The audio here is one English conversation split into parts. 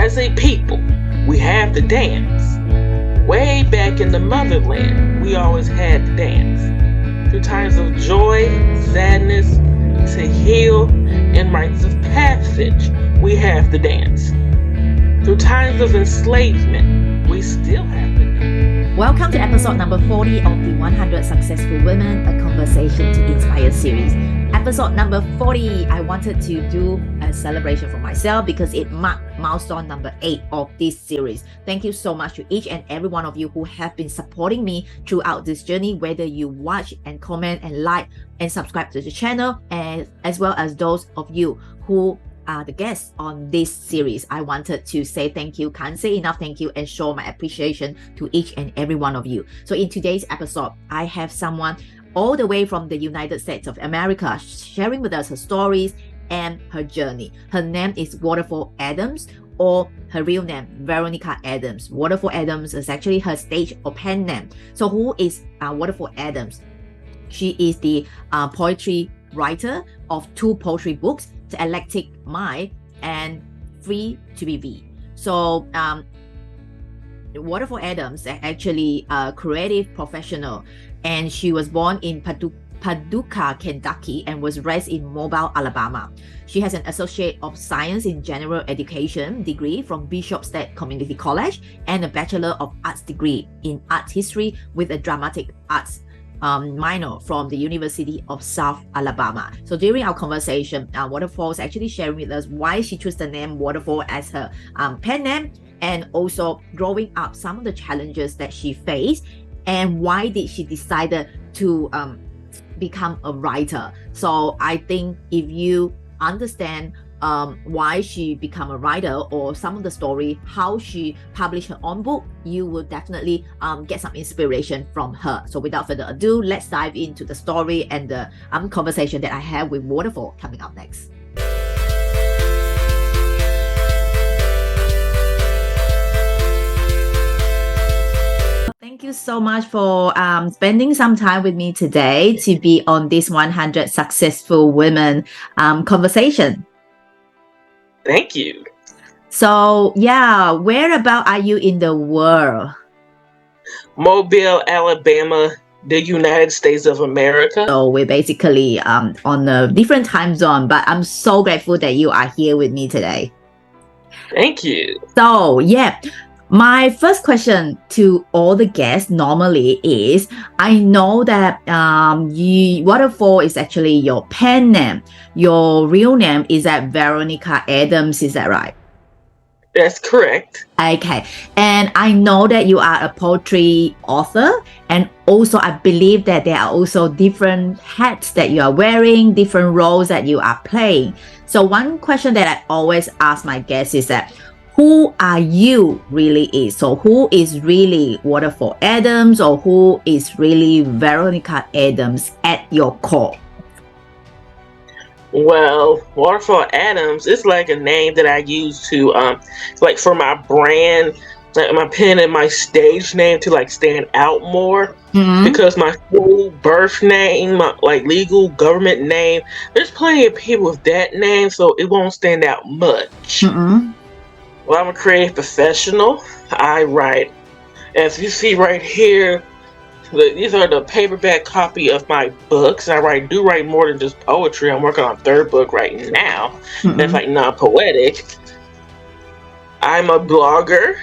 as a people, we have to dance. Way back in the motherland, we always had to dance. Through times of joy, sadness, to heal, and rites of passage, we have to dance. Through times of enslavement, we still have to dance. Welcome to episode number 40 of the 100 Successful Women, a Conversation to Inspire series. Episode number 40, I wanted to do a celebration for myself because it marked milestone number 8 of this series. Thank you so much to each and every one of you who have been supporting me throughout this journey, whether you watch and comment and like and subscribe to the channel, and as well as those of you who are the guests on this series. I wanted to say thank you, can't say enough thank you, and show my appreciation to each and every one of you. So in today's episode, I have someone all the way from the United States of America sharing with us her stories and her journey. Her name is Waterfall Adams, or her real name, Veronica Adams. Waterfall Adams is actually her stage or pen name. So who is Waterfall Adams? She is the poetry writer of 2 poetry books, The Eclectic Mind and Free to be Vee. So Waterfall Adams is actually a creative professional, and she was born in Paducah, Kentucky, and was raised in Mobile, Alabama. She has an Associate of Science in General Education degree from Bishop State Community College and a Bachelor of Arts degree in Art History with a Dramatic Arts minor from the University of South Alabama. So during our conversation, Waterfall is actually sharing with us why she chose the name Waterfall as her pen name, and also growing up, some of the challenges that she faced, and why did she decided to become a writer. So I think if you understand why she become a writer, or some of the story, how she published her own book, you will definitely get some inspiration from her. So without further ado, let's dive into the story and the conversation that I have with Waterfall coming up next. Thank you so much for spending some time with me today to be on this 100 Successful Women conversation. Thank you. So, yeah, whereabout are you in the world? Mobile, Alabama, the United States of America. So we're basically on a different time zone, but I'm so grateful that you are here with me today. Thank you. So, yeah. My first question to all the guests normally is, I know that Waterfall is actually your pen name. Your real name is that Veronica Adams, is that right? That's correct. Okay. And I know that you are a poetry author, and also I believe that there are also different hats that you are wearing, different roles that you are playing. So one question that I always ask my guests is that, who are you really is? So who is really Waterfall Adams, or who is really Veronica Adams at your core? Well, Waterfall Adams is like a name that I use to like for my brand, like my pen and my stage name to like stand out more. Mm-hmm. Because my full birth name, my like legal government name, there's plenty of people with that name, so it won't stand out much. Mm-hmm. Well, I'm a creative professional. I write, as you see right here, these are the paperback copy of my books. I do write more than just poetry. I'm working on a 3rd book right now. Mm-hmm. That's like non-poetic. I'm a blogger.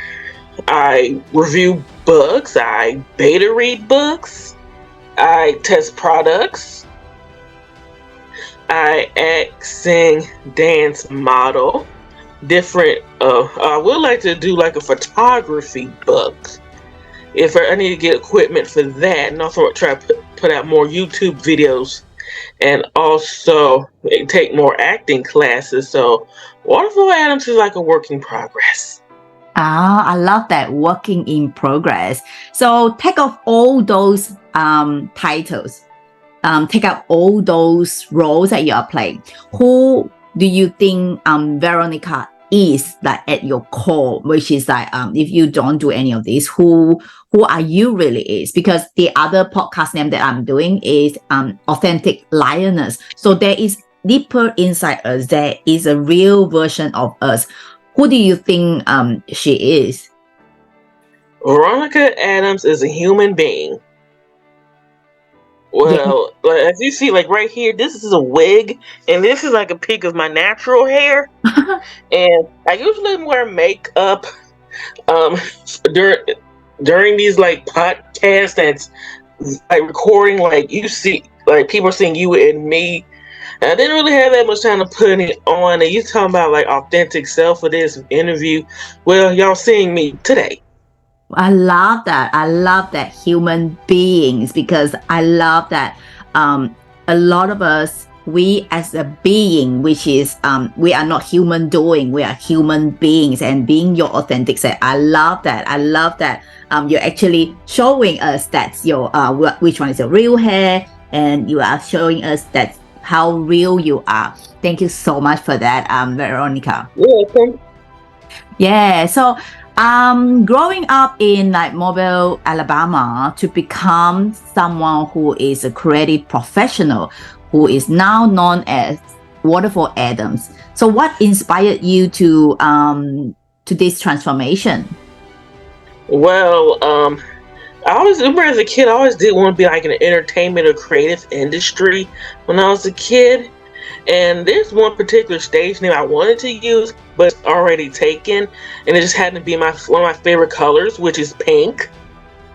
I review books. I beta read books. I test products. I act, sing, dance, model. Different I would like to do like a photography book if I need to get equipment for that, and also try to put out more YouTube videos, and also take more acting classes. So Waterfall Adams is like a work in progress. I love that, working in progress. So take off all those titles, take out all those roles that you are playing. Who do you think Veronica is like at your core, which is like if you don't do any of this, who are you really is? Because the other podcast name that I'm doing is Authentic Lioness. So there is deeper inside us, there is a real version of us Who do you think she is? Veronica Adams is a human being. Well, as you see, like right here, this is a wig, and this is like a peek of my natural hair. And I usually wear makeup um during these like podcasts that's like recording, like you see, like people seeing you and me. And I didn't really have that much time to put it on. And you talking about like authentic self for this interview. Well, y'all seeing me today. I love that. I love that human beings, because I love that a lot of us, we as a being, which is we are not human doing, we are human beings, and being your authentic self. I love that. I love that you're actually showing us that's your which one is your real hair, and you are showing us that's how real you are. Thank you so much for that, Veronica. You're welcome. Yeah, so growing up in like Mobile, Alabama, to become someone who is a creative professional, who is now known as Waterfall Adams. So what inspired you to this transformation? Well, I always remember as a kid, I always did want to be like in the entertainment or creative industry when I was a kid. And there's one particular stage name I wanted to use, but it's already taken, and it just happened to be one of my favorite colors, which is pink.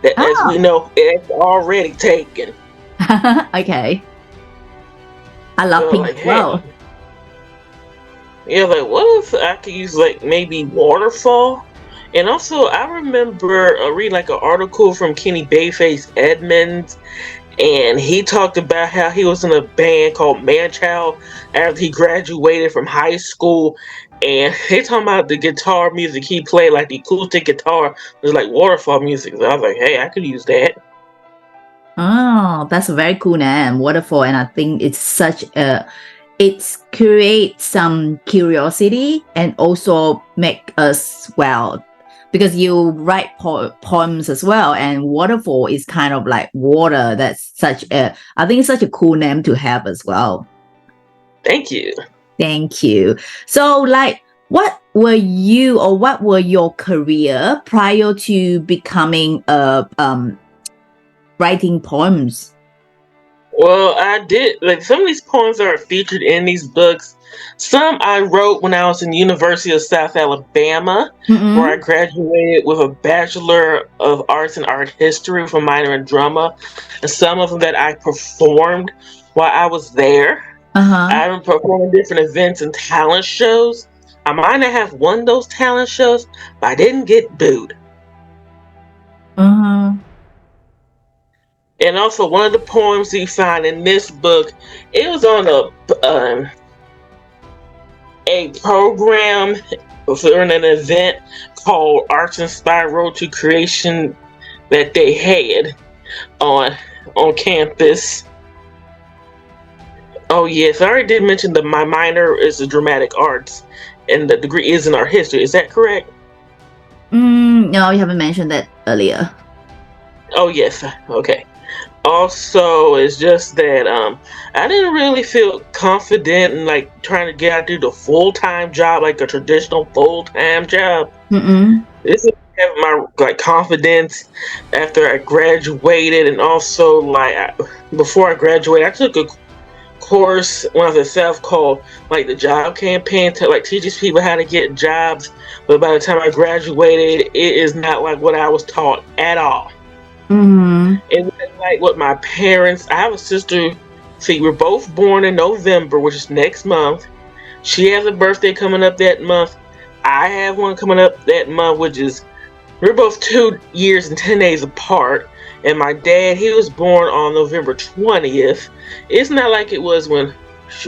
That, as we know, it's already taken. Okay. I love pink as well. Yeah, like what if I could use like maybe Waterfall? And also, I remember reading like an article from Kenny Bayface Edmonds, and he talked about how he was in a band called Manchild after he graduated from high school. And they talking about the guitar music he played, like the acoustic guitar was like Waterfall music. So I was like, hey, I could use that. Oh, that's a very cool name, Waterfall. And I think it's such a, it creates some curiosity and also make us, well, because you write poems as well, and Waterfall is kind of like water. That's such a, I think it's such a cool name to have as well. Thank you. Thank you. So like, what were you, or what were your career prior to becoming writing poems? Well, I did, like, some of these poems are featured in these books. Some I wrote when I was in the University of South Alabama, where I graduated with a Bachelor of Arts in Art History with a minor in drama. And some of them that I performed while I was there. I've performed different events and talent shows. I might not have won those talent shows, but I didn't get booed. And also, one of the poems you find in this book, it was on a program for an event called Arts Inspired Road to Creation that they had on campus. Oh yes, I already did mention that my minor is in dramatic arts, and the degree is in art history. Is that correct? No, you haven't mentioned that earlier. Oh yes, okay. Also, it's just that I didn't really feel confident in like trying to get out to the full-time job, like a traditional full-time job. This is my like confidence after I graduated, and also like before I graduated, I took a course when I was at South called like the job campaign to like teaches people how to get jobs. But by the time I graduated, it is not like what I was taught at all. It wasn't like what my parents. I have a sister. See, we're both born in November, which is next month. She has a birthday coming up that month. I have one coming up that month, which is, we're both 2 years and 10 days apart. And my dad, he was born on November 20th. It's not like it was when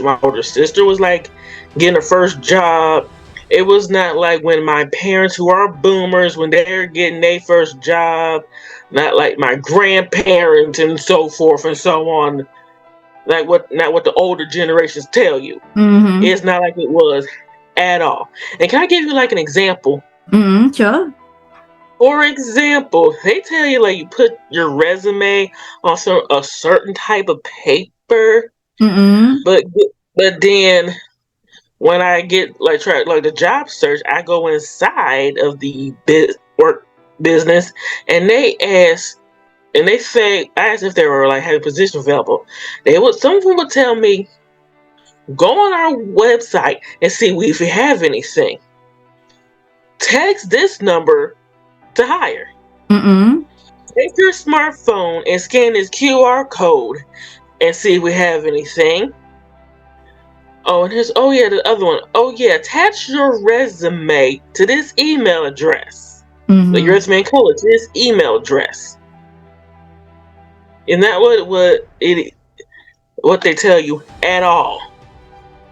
my older sister was like getting her first job. It was not like when my parents, who are boomers, when they're getting their first job. Not like my grandparents and so forth and so on. Not what the older generations tell you. It's not like it was at all. And can I give you like an example? Sure. For example, they tell you like you put your resume on a certain type of paper, but then when I get like the job search, I go inside of the work business, and they ask, and they say, I asked if they were like having positions available. Some of them would tell me, go on our website and see if we have anything. Text this number to hire. Take your smartphone and scan this QR code and see if we have anything. Oh, and the other one. Oh yeah, attach your resume to this email address. Like your resume color to this email address. And that what they tell you at all.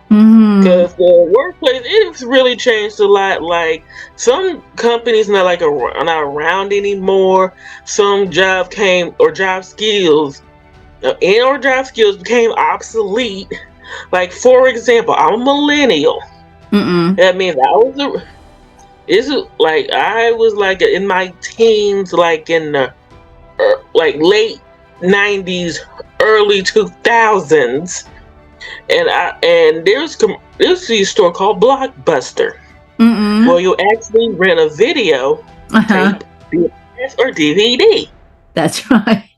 Because the workplace, it's really changed a lot. Like some companies are not around anymore. Some job skills became obsolete. Like for example, I'm a millennial. That means I was like in my teens, like in the late 90s, early 2000s. And there's a store called Blockbuster. Well, you actually rent a video tape, VHS or DVD. That's right.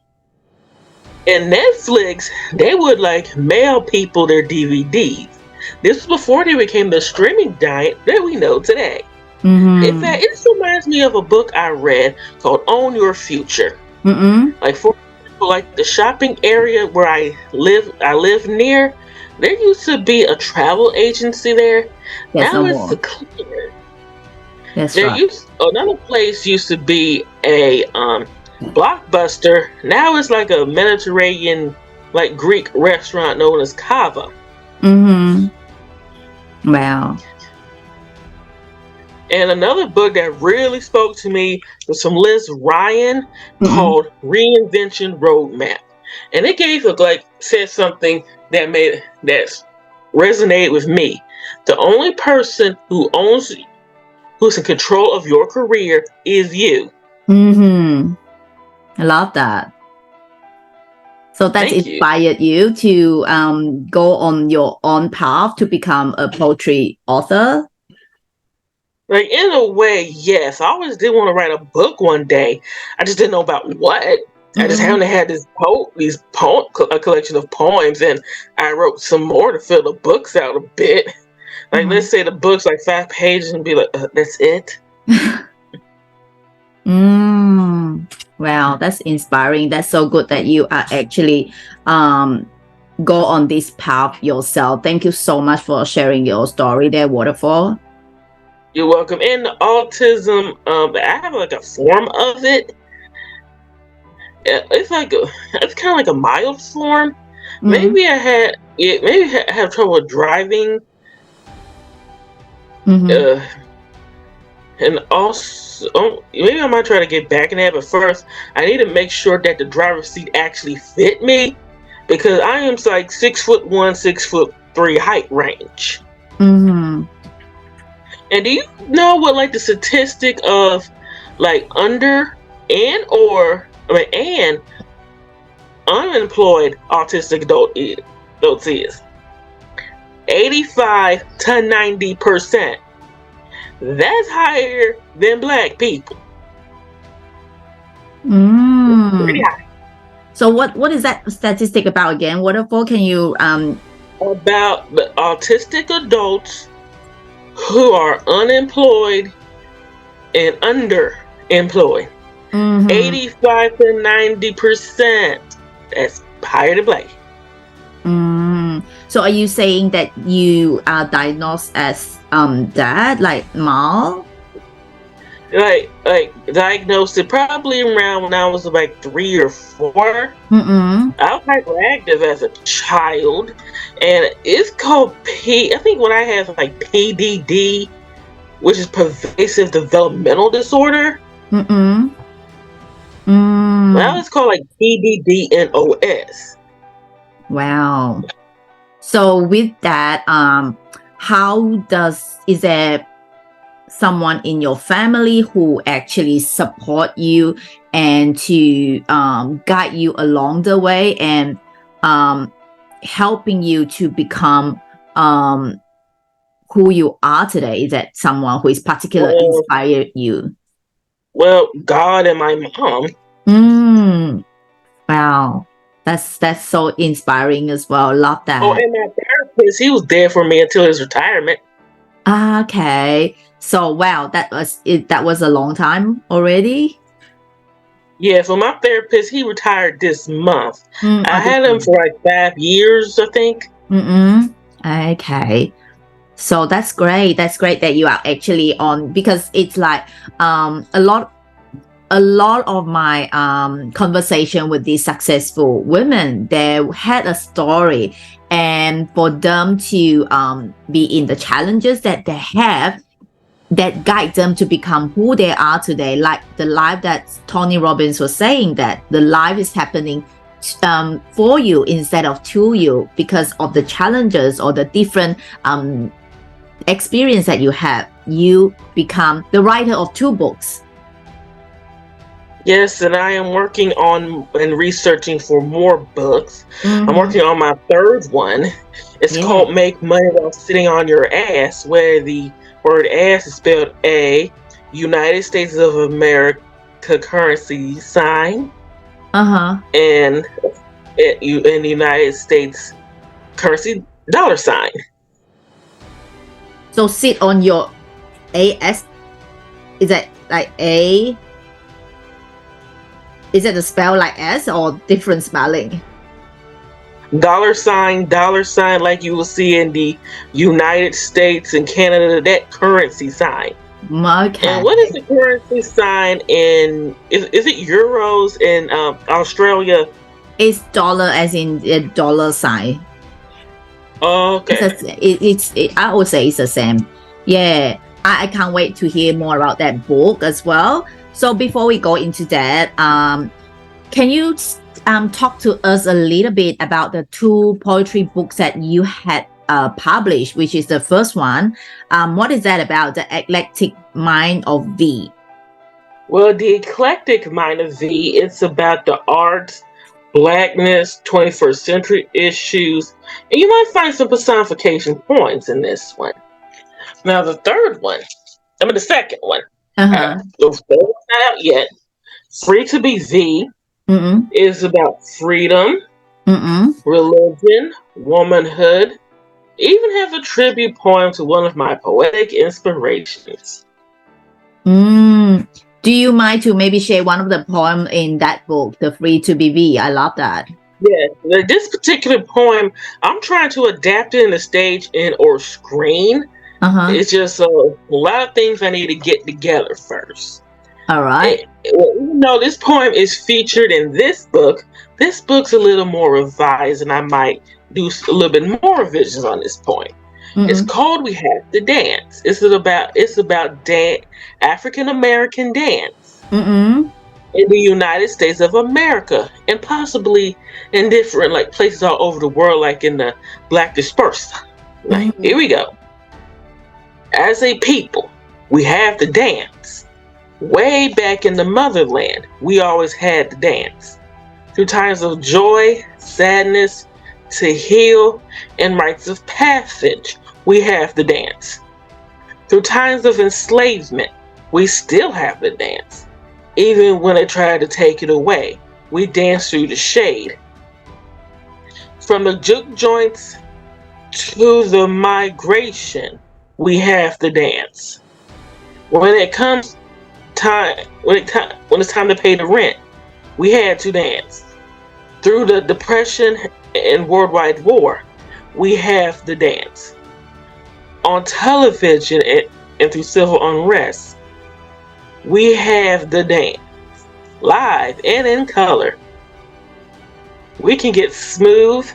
And Netflix, they would like mail people their DVDs. This was before they became the streaming giant that we know today. In fact, it reminds me of a book I read called Own Your Future. Like for example, like the shopping area where I live near, there used to be a travel agency there. Now it's the Clear. That's right. Another place used to be a Blockbuster. Now it's like a Mediterranean, like Greek restaurant known as Kava. Wow. And another book that really spoke to me was from Liz Ryan called Reinvention Roadmap. And it said something that resonated with me. The only person who's in control of your career is you. I love that. So that inspired you to go on your own path to become a poetry author? Like in a way, yes. I always did want to write a book one day. I just didn't know about what. I just happened to have a collection of poems, and I wrote some more to fill the books out a bit. Like let's say the book's like 5 pages, and be like, that's it. Wow, that's inspiring. That's so good that you are actually go on this path yourself. Thank you so much for sharing your story there, Waterfall. You're welcome. And the autism, I have like a form of it. It's kind of like a mild form. Maybe I have trouble driving. And also, maybe I might try to get back in that, but first, I need to make sure that the driver's seat actually fit me, because I am like 6'1", 6'3" height range. And do you know what like the statistic of like under and unemployed autistic adults is? 85 to 90%. That's higher than Black people. Pretty high. So what is that statistic about again? Waterfall, can you about the autistic adults who are unemployed and underemployed? 85 to 90%. That's higher than Black. So are you saying that you are diagnosed as that, like mild? Like diagnosed it probably around when I was like 3 or 4. I was hyperactive as a child, and it's called I think when I have like PDD, which is pervasive developmental disorder. Now it's called like PDD-NOS. Wow. So with that, is there someone in your family who actually support you and to guide you along the way and helping you to become who you are today? Is that someone who is particularly inspired you? Well, God and my mom. Wow. That's so inspiring as well. Love that. Oh, and my therapist, he was there for me until his retirement. Okay. So wow, that was a long time already. Yeah, so my therapist, he retired this month. I had him for like 5 years, I think. Okay. So that's great. That's great that you are actually on, because it's like a lot of my conversation with these successful women, they had a story, and for them to be in the challenges that they have, that guide them to become who they are today, like the life that Tony Robbins was saying, that the life is happening for you instead of to you, because of the challenges or the different experience that you have. You become the writer of 2 books. Yes, and I am working on and researching for more books. I'm working on my 3rd one. It's called Make Money While Sitting on Your Ass, where the word ass is spelled A, United States of America currency sign, and in the United States currency $sign. So sit on your AS. Is that like A? Is it the spell like S or different spelling? $sign, like you will see in the United States and Canada, that currency sign. Okay. And what is the currency sign in, is it euros in Australia? It's dollar, as in a dollar sign. Okay. I would say it's the same. Yeah. I can't wait to hear more about that book as well. So before we go into that, can you talk to us a little bit about the 2 poetry books that you had published, which is the first one? What is that about, the Eclectic Mind of Vee? Well, the Eclectic Mind of Vee, it's about the arts, Blackness, 21st century issues, and you might find some personification points in this one. Now, the 2nd one, the 2nd one, the 3rd one's not out yet, Free to Be Vee, is about freedom, religion, womanhood. Even have a tribute poem to one of my poetic inspirations. Do you mind to maybe share one of the poems in that book, the Free to Be Vee? I love that. Yeah, this particular poem, I'm trying to adapt it in the stage or screen. It's just a lot of things I need to get together first. All right. Even though this poem is featured in this book's a little more revised, and I might do a little bit more revisions on this point. It's called We Have to Dance. It's about African American dance in the United States of America, and possibly in different places all over the world, like in the Black dispersed. Here we go. As a people, we have to dance. Way back in the motherland, we always had to dance. Through times of joy, sadness, to heal, and rites of passage, we have to dance. Through times of enslavement, we still have to dance. Even when they try to take it away, we dance through the shade. From the juke joints to the migration, we have to dance. When it's time to pay the rent, we had to dance. Through the Depression and Worldwide War, we have to dance. On television and through civil unrest, we have the dance. Live and in color. We can get smooth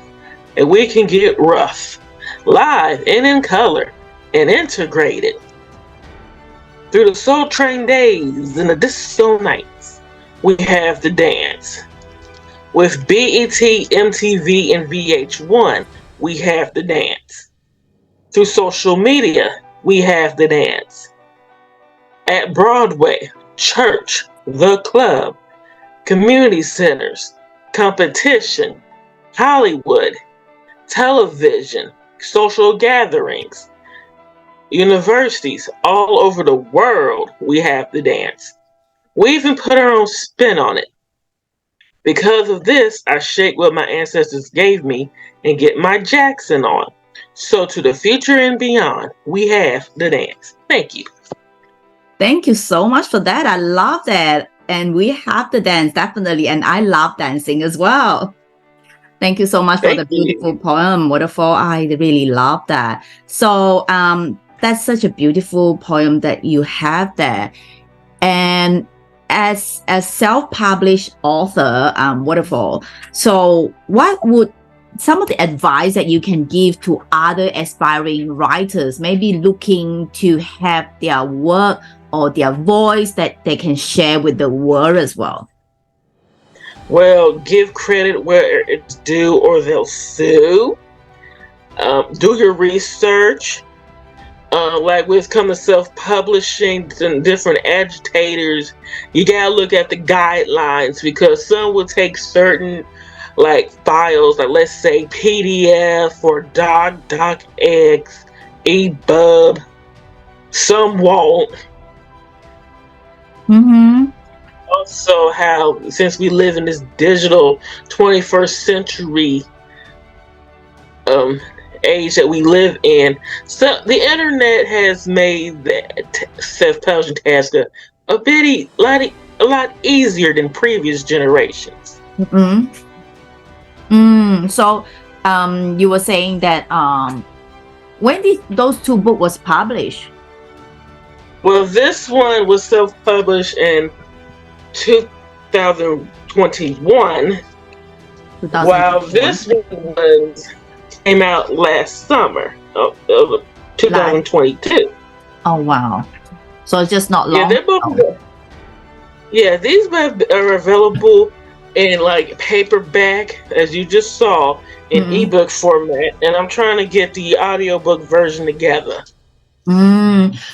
and we can get rough. Live and in color and integrated. Through the Soul Train days and the disco nights, we have to dance. With BET, MTV, and VH1, we have to dance. Through social media, we have to dance. At Broadway, church, the club, community centers, competition, Hollywood, television, social gatherings, universities all over the world, we have the dance. We even put our own spin on it. Because of this, I shake what my ancestors gave me and get my Jackson on. So to the future and beyond, we have the dance. Thank you. Thank you so much for that. I love that. And we have the dance, definitely. And I love dancing as well. Thank you so much for the beautiful poem, Waterfall. I really love that. So that's such a beautiful poem that you have there. And as a self-published author, Waterfall, so what would some of the advice that you can give to other aspiring writers, maybe looking to have their work or their voice that they can share with the world as well? Well, give credit where it's due or they'll sue. Do your research. Like when it's come to self-publishing and different agitators, you gotta look at the guidelines because some will take certain like files, like let's say PDF or docx, EPUB. Some won't. Mm-hmm. Also, how since we live in this digital 21st century age that we live in, so the internet has made that self-publishing task a lot easier than previous generations. Mm-hmm. So you were saying that when did those two books was published? Well, this one was self-published in 2021, while this one came out last summer of 2022. Oh wow! So it's just not long. Yeah, they're both. Yeah, these are available in like paperback, as you just saw, in ebook format, and I'm trying to get the audiobook version together.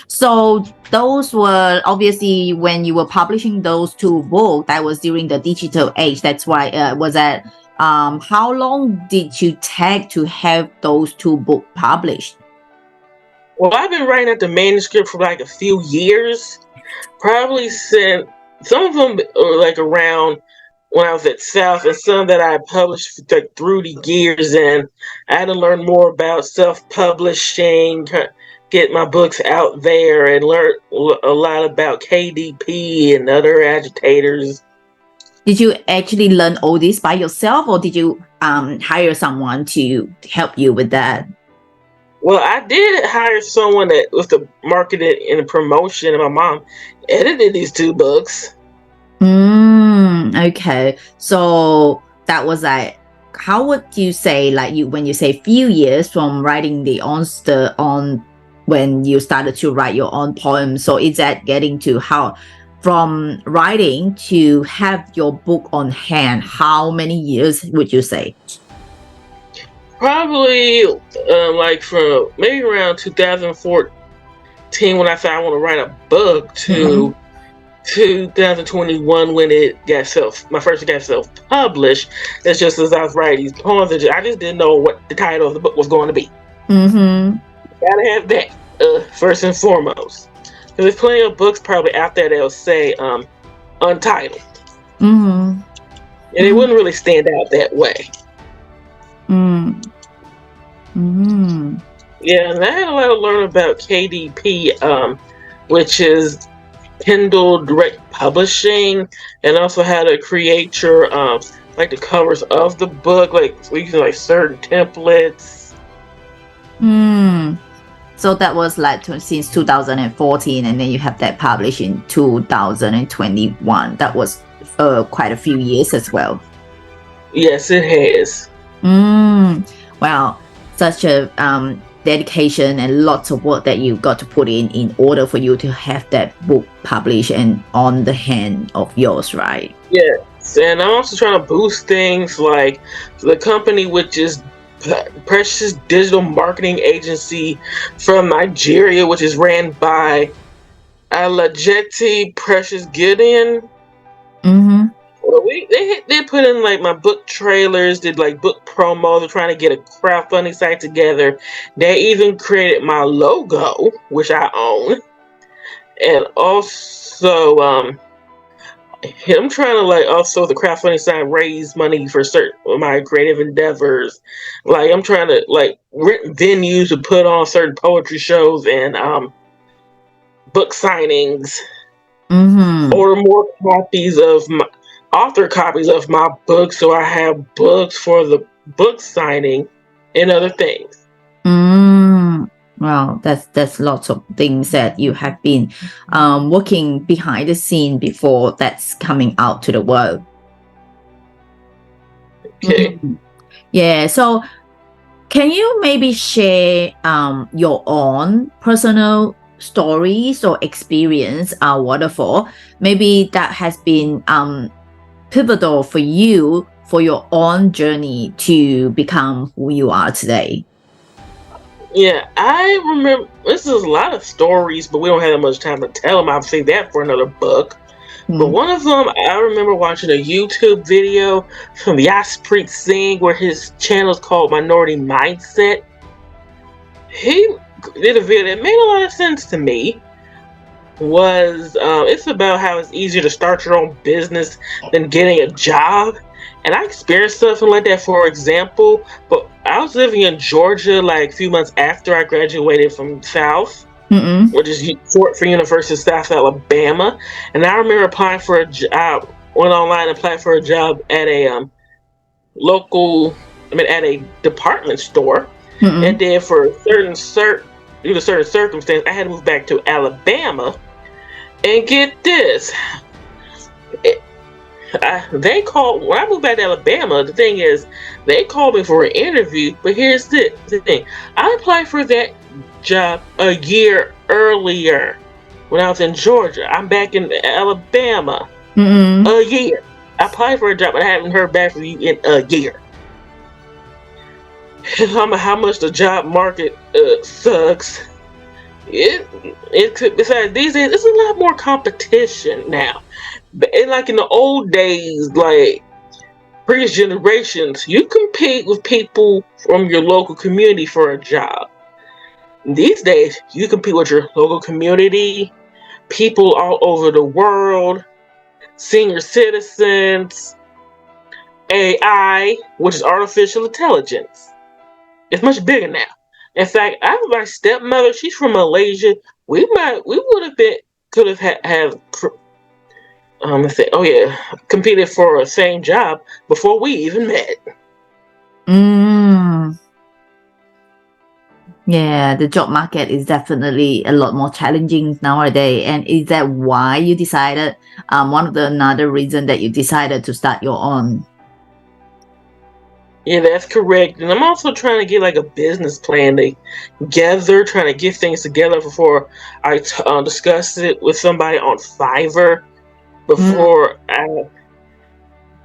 So those were obviously when you were publishing those two books, that was during the digital age. That's why was that how long did you take to have those two books published? Well, I've been writing at the manuscript for like a few years, probably since some of them are like around when I was at South, and some that I published like through the years, and I had to learn more about self-publishing, get my books out there, and learn a lot about KDP and other agitators. Did you actually learn all this by yourself, or did you hire someone to help you with that? Well, I did hire someone that was the marketing and promotion, and my mom edited these two books. Okay, so that was like, how would you say, like when you say few years from writing when you started to write your own poem, so is that getting to how from writing to have your book on hand, how many years would you say? Probably like from maybe around 2014 when I said I want to write a book to 2021 when my first got self-published. That's just as I was writing these poems, I just didn't know what the title of the book was going to be. Gotta have that first and foremost. There's plenty of books probably out there that'll say untitled. And it wouldn't really stand out that way. Yeah, and I had a lot to learn about KDP, which is Kindle Direct Publishing, and also how to create your like the covers of the book, like using like certain templates. So that was like since 2014, and then you have that published in 2021. That was quite a few years as well. Yes, it has. Wow, such a dedication and lots of work that you got to put in order for you to have that book published and on the hand of yours, right? Yes, and I'm also trying to boost things like the company, which is Precious Digital Marketing Agency from Nigeria, which is ran by Alajeti Precious Gideon. Well, they put in like my book trailers, did like book promo. They're trying to get a crowdfunding site together. They even created my logo, which I own, and also I'm trying to like also the crowdfunding site raise money for certain of my creative endeavors. Like I'm trying to like rent venues to put on certain poetry shows and book signings. Order more copies of my author copies of my books, so I have books for the book signing and other things. Well, that's lots of things that you have been working behind the scene before that's coming out to the world. Okay. Yeah. So, can you maybe share your own personal stories or experience Waterfall? Maybe that has been pivotal for you for your own journey to become who you are today. Yeah, I remember. This is a lot of stories, but we don't have that much time to tell them. I'll save that for another book. But one of them, I remember watching a YouTube video from Jaspreet Singh, where his channel is called Minority Mindset. He did a video that made a lot of sense to me. It's about how it's easier to start your own business than getting a job. And I experienced something like that, for example, but I was living in Georgia like a few months after I graduated from South, which is short for University of South Alabama. And I remember applying for a job, went online and applied for a job at a at a department store. And then for due to certain circumstance, I had to move back to Alabama. And get this, they called when I moved back to Alabama. The thing is, they called me for an interview. But here's the thing: I applied for that job a year earlier when I was in Georgia. I'm back in Alabama a year. I applied for a job, but I haven't heard back from you in a year. How much the job market sucks. It could. Besides, these days it's a lot more competition now. But like in the old days, like previous generations, you compete with people from your local community for a job. These days, you compete with your local community, people all over the world, senior citizens, AI, which is artificial intelligence. It's much bigger now. In fact, I have my stepmother. She's from Malaysia. We could have competed for the same job before we even met. Yeah, the job market is definitely a lot more challenging nowadays. And is that why you decided? One of the another reason that you decided to start your own. Yeah, that's correct. And I'm also trying to get like a business plan together, trying to get things together before I discuss it with somebody on Fiverr before I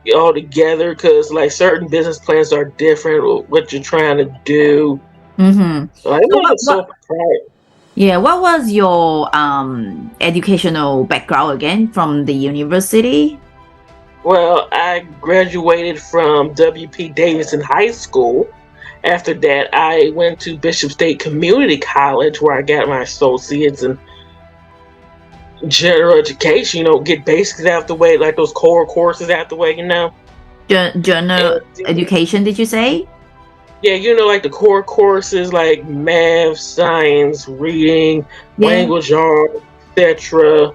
get all together. Because like certain business plans are different with what you're trying to do. What was your educational background again from the university? Well, I graduated from W.P. Davidson High School. After that, I went to Bishop State Community College, where I got my associates in general education. Get basics out the way, like those core courses out the way. General education, did you say? Yeah, like the core courses like math, science, reading, language arts, etc.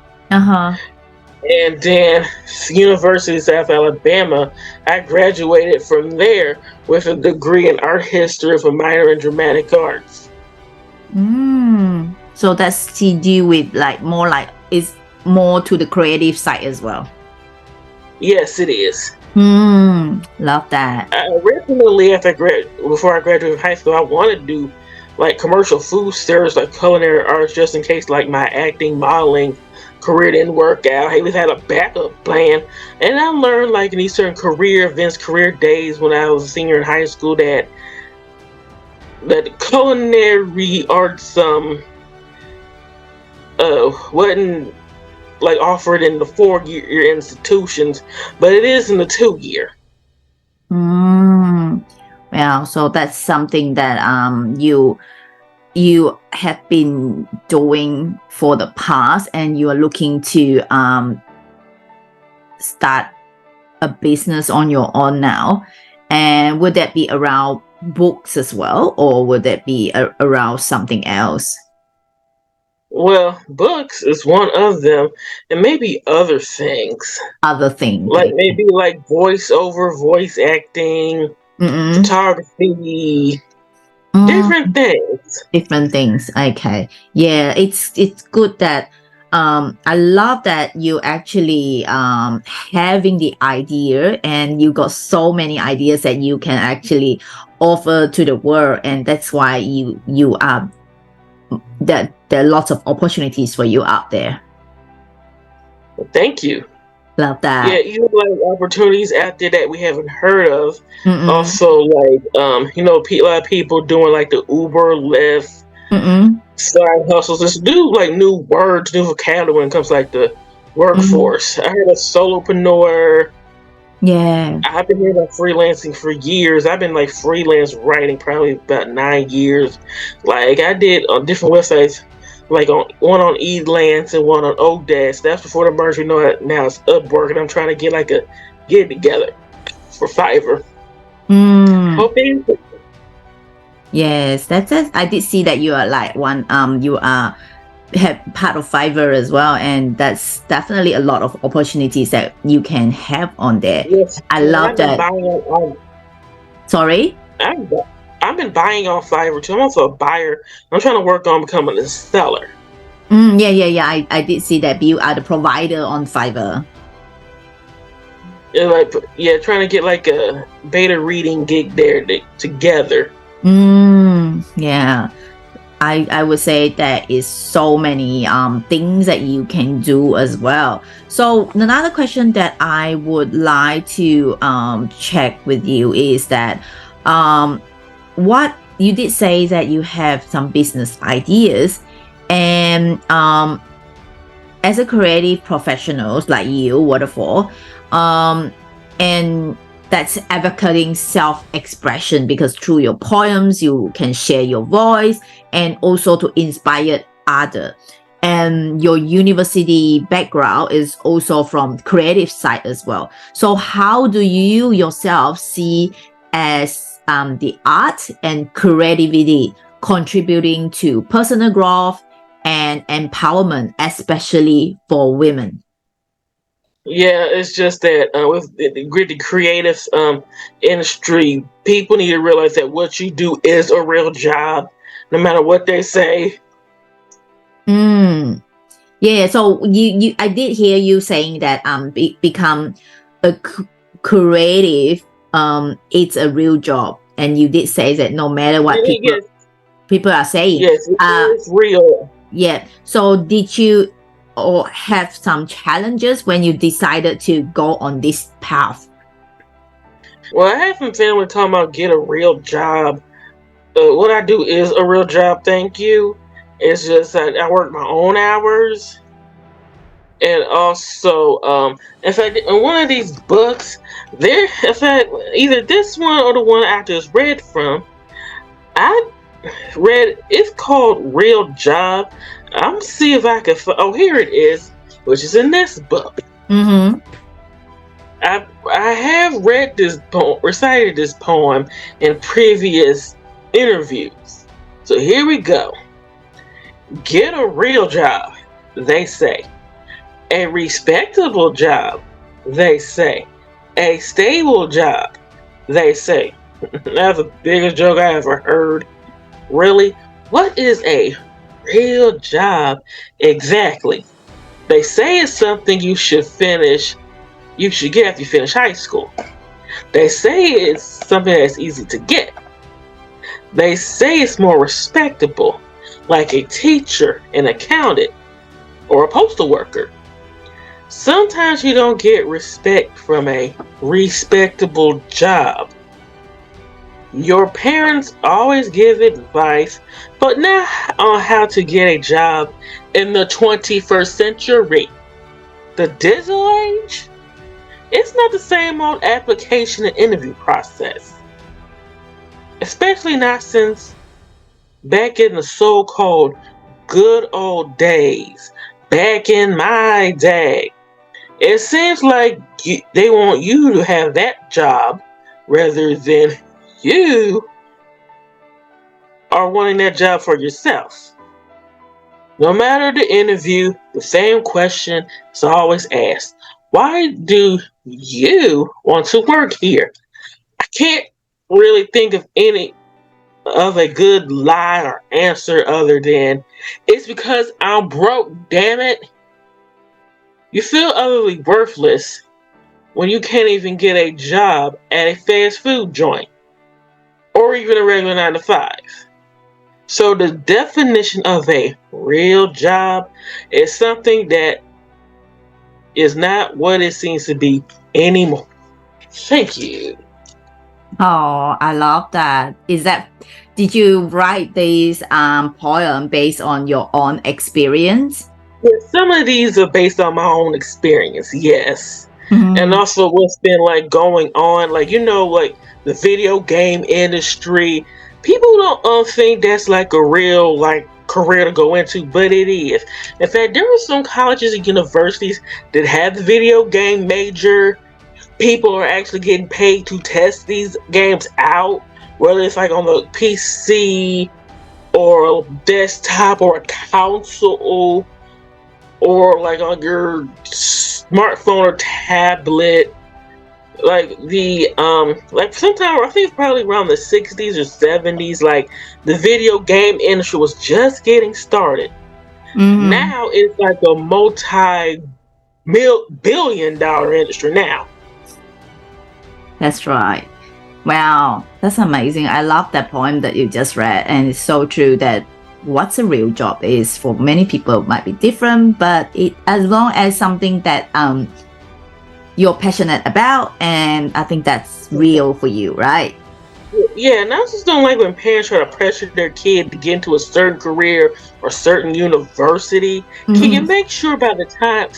And then University of South Alabama, I graduated from there with a degree in art history with a minor in dramatic arts. So that's to do with it's more to the creative side as well. Yes, it is. Love that. Originally, before I graduated high school, I wanted to do like commercial food service, like culinary arts, just in case like my acting, modeling career didn't work out. I always had a backup plan. And I learned like in these certain career events, career days when I was a senior in high school that culinary arts wasn't like offer it in the 4-year institutions, but it is in the 2-year. Well, so that's something that you have been doing for the past, and you are looking to start a business on your own now. And would that be around books as well, or would that be around something else? Well, books is one of them, and maybe other things. Other things, Like maybe like voiceover, voice acting, photography, different things. Different things. Okay. Yeah, it's good that I love that you actually having the idea, and you got so many ideas that you can actually offer to the world, and that's why you are that there are lots of opportunities for you out there. Thank you. Love that. Yeah, even like opportunities out there that we haven't heard of. Also, like you know, a lot of people doing like the Uber, Lyft, side hustles. Just do like new words, new vocabulary when it comes to, like, the workforce. I heard a solopreneur. Yeah. I've been hearing about freelancing for years. I've been like freelance writing probably about 9 years. Like I did on different websites, like one on Elance and one on Odesk. That's before the merger. Now it's Upwork, and I'm trying to get like a get together for Fiverr. Hoping. Yes, that's it. I did see that you are like one. You are have part of Fiverr as well, and that's definitely a lot of opportunities that you can have on there. Yes, I love that. Sorry? I've been buying on Fiverr too. I'm also a buyer. I'm trying to work on becoming a seller. Yeah. I did see that you are the provider on Fiverr. Yeah, trying to get like a beta reading gig there together. Yeah. I would say there is so many things that you can do as well. So another question that I would like to check with you is that what you did say that you have some business ideas, and as a creative professionals like you, Waterfall, and that's advocating self-expression, because through your poems you can share your voice and also to inspire others. And your university background is also from creative side as well. So how do you yourself see as the art and creativity contributing to personal growth and empowerment, especially for women? Yeah, it's just that with the creative industry, people need to realize that what you do is a real job, no matter what they say. Yeah, so I did hear you saying that become a creative, it's a real job, and you did say that no matter what people are saying, yes, it's real. Yeah. So did you or have some challenges when you decided to go on this path? Well, I have some family talking about get a real job. What I do is a real job, thank you. It's just that I work my own hours. And also, in fact, in one of these books, in fact, either this one or the one I just read from, I read, it's called Real Job. I'm see if I can. Oh, here it is, which is in this book. I have read this poem, recited this poem in previous interviews. So here we go. Get a real job, they say. A respectable job, they say. A stable job, they say. That's the biggest joke I ever heard. Really? What is a real job exactly? They say it's something you should get after you finish high school. They say it's something that's easy to get. They say it's more respectable, like a teacher, an accountant, or a postal worker. Sometimes you don't get respect from a respectable job. Your parents always give advice, but not on how to get a job in the 21st century. the digital age, it's not the same old application and interview process. Especially not since back in the so-called good old days, back in my day. It seems like they want you to have that job rather than you are wanting that job for yourself. No matter the interview, the same question is always asked. Why do you want to work here? I can't really think of any of a good lie or answer other than, it's because I'm broke, damn it. You feel utterly worthless when you can't even get a job at a fast food joint or even a regular 9 to 5. So the definition of a real job is something that is not what it seems to be anymore. Thank you. Oh, I love that. Did you write this poem based on your own experience? Yeah, some of these are based on my own experience, yes. And also what's been like going on, like, like the video game industry. People don't think that's like a real like career to go into, but it is. In fact, there are some colleges and universities that have the video game major. People are actually getting paid to test these games out, whether it's like on the PC or a desktop or a console or like on your smartphone or tablet. Like like sometime I think it's probably around the 60s or 70s, like the video game industry was just getting started. Now it's like a multi-billion-dollar industry now. That's right. Wow, that's amazing. I love that poem that you just read, and it's so true that what's a real job is for many people might be different, but as long as something that you're passionate about, and I think that's real for you, right? Yeah, and I just don't like when parents try to pressure their kid to get into a certain career or certain university. Can you make sure by the time,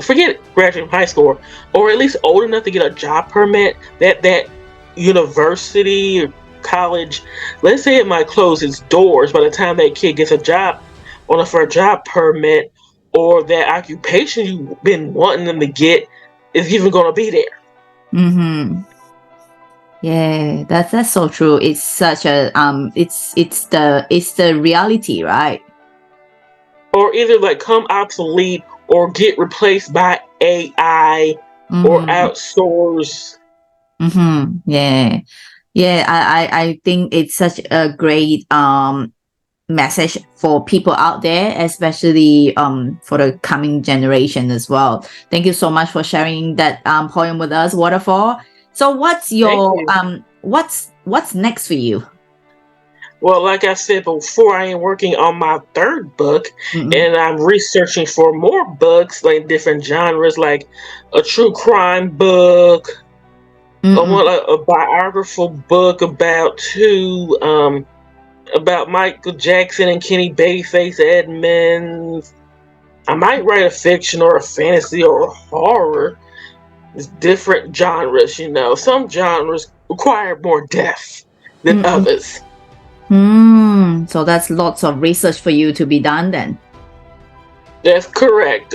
forget graduating high school, or at least old enough to get a job permit, that university or college, let's say it might close its doors by the time that kid gets a job for a job permit, or that occupation you've been wanting them to get is even going to be there. Yeah, that's so true. It's such a it's the reality, right? Or either like come obsolete or get replaced by AI or outsource. Yeah. I think it's such a great message for people out there, especially for the coming generation as well. Thank you so much for sharing that poem with us, Waterfall. So what's your what's next for you? Well, like I said before, I am working on my third book, and I'm researching for more books, like different genres, like a true crime book, a biographical book about about Michael Jackson and Kenny Babyface Edmonds. I might write a fiction or a fantasy or a horror. It's different genres, Some genres require more depth than others. So that's lots of research for you to be done then. That's correct.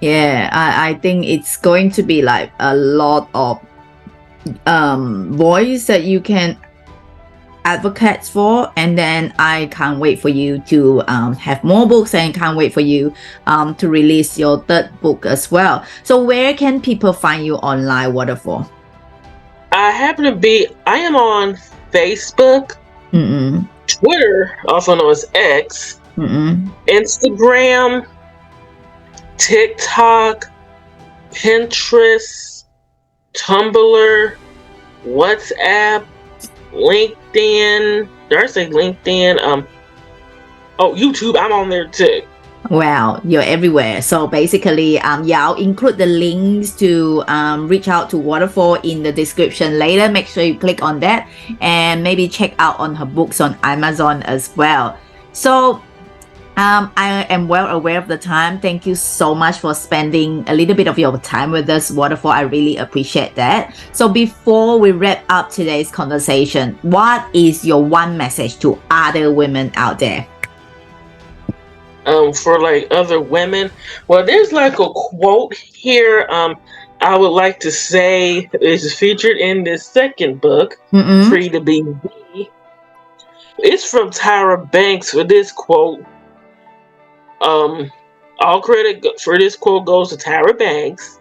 Yeah, I think it's going to be like a lot of voice that you can advocate for, and then I can't wait for you to have more books, and can't wait for you to release your third book as well. So where can people find you online, Waterfall? I am on Facebook, Twitter, also known as X, Instagram, TikTok, Pinterest, Tumblr, WhatsApp, LinkedIn. Did I say LinkedIn? YouTube. I'm on there too. Wow, you're everywhere. So basically, I'll include the links to reach out to Waterfall in the description later. Make sure you click on that and maybe check out on her books on Amazon as well. So I am well aware of the time. Thank you so much for spending a little bit of your time with us, Waterfall. I really appreciate that. So before we wrap up today's conversation, what is your one message to other women out there? For like other women, well, there's like a quote here. I would like to say is featured in this second book, Free to Be Vee. It's from Tyra Banks for this quote. All credit for this quote goes to Tyra Banks.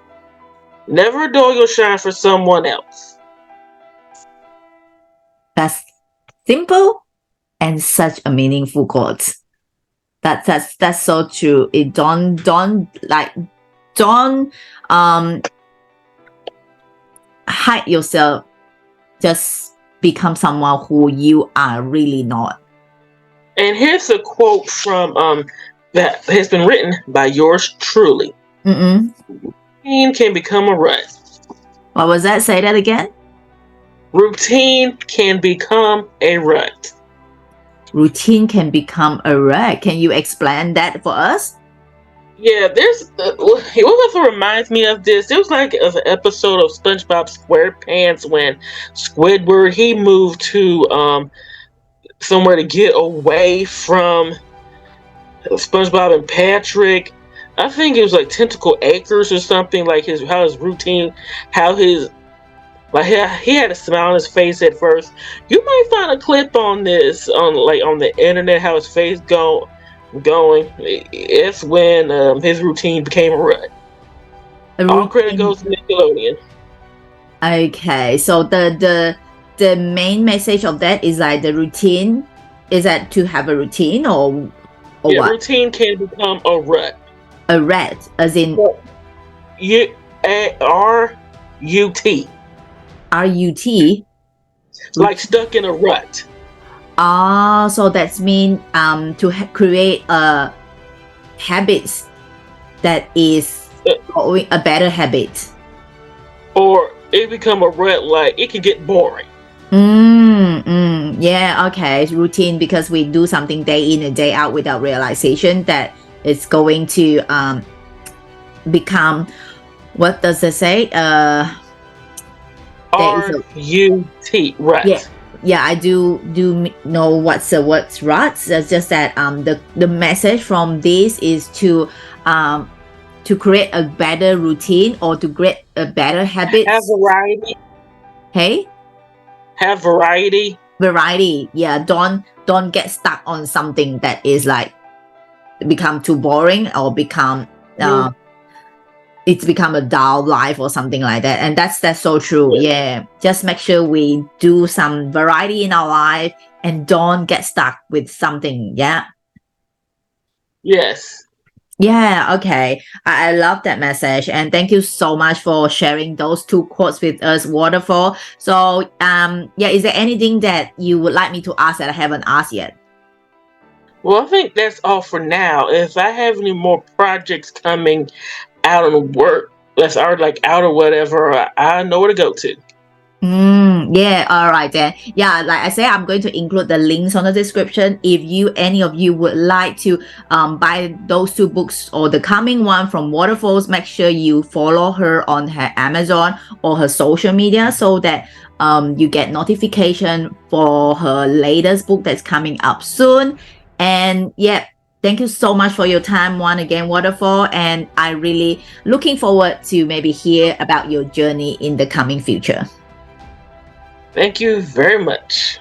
Never dull your shine for someone else. That's simple and such a meaningful quote. That's so true. It don't hide yourself. Just become someone who you are really not. And here's a quote from that has been written by yours truly. Routine can become a rut. What was that? Say that again. Routine can become a rut. Routine can become a rut. Can you explain that for us? Yeah, there's it also reminds me of this. It was like an episode of SpongeBob SquarePants when Squidward he moved to somewhere to get away from SpongeBob and Patrick. I think it was like Tentacle Acres or something. Like he had a smile on his face at first. You might find a clip on this on the internet how his face going. It's when his routine became a rut. All credit goes to Nickelodeon. Okay, so the main message of that is like the routine. Is that to have a routine or yeah, what? Routine can become a rut. A rut, as in R-U-T. R-U-T? Like stuck in a rut. Ah, so that's mean to create a habits that is a better habit. Or it become a rut, like it can get boring. Yeah, okay. Routine, because we do something day in and day out without realization that it's going to become, what does it say? R-U-T, rut. Yeah, I do know what's the word rut. It's just that the message from this is to create a better routine or to create a better habit. Have variety. Hey? Have variety. Variety, yeah. Don't get stuck on something that is like become too boring or become it's become a dull life or something like that. And that's so true. Yeah. Just make sure we do some variety in our life and don't get stuck with something. Yeah. Yes. Yeah, okay. I love that message, and thank you so much for sharing those two quotes with us, Waterfall. So, is there anything that you would like me to ask that I haven't asked yet? Well, I think that's all for now. If I have any more projects coming out on work that's already like out or whatever, I know where to go to. Yeah, all right then. Yeah, like I said, I'm going to include the links on the description. If any of you would like to buy those two books or the coming one from Waterfalls, make sure you follow her on her Amazon or her social media so that you get notification for her latest book that's coming up soon. And yeah, thank you so much for your time once again, Waterfall, and I really looking forward to maybe hear about your journey in the coming future. Thank you very much.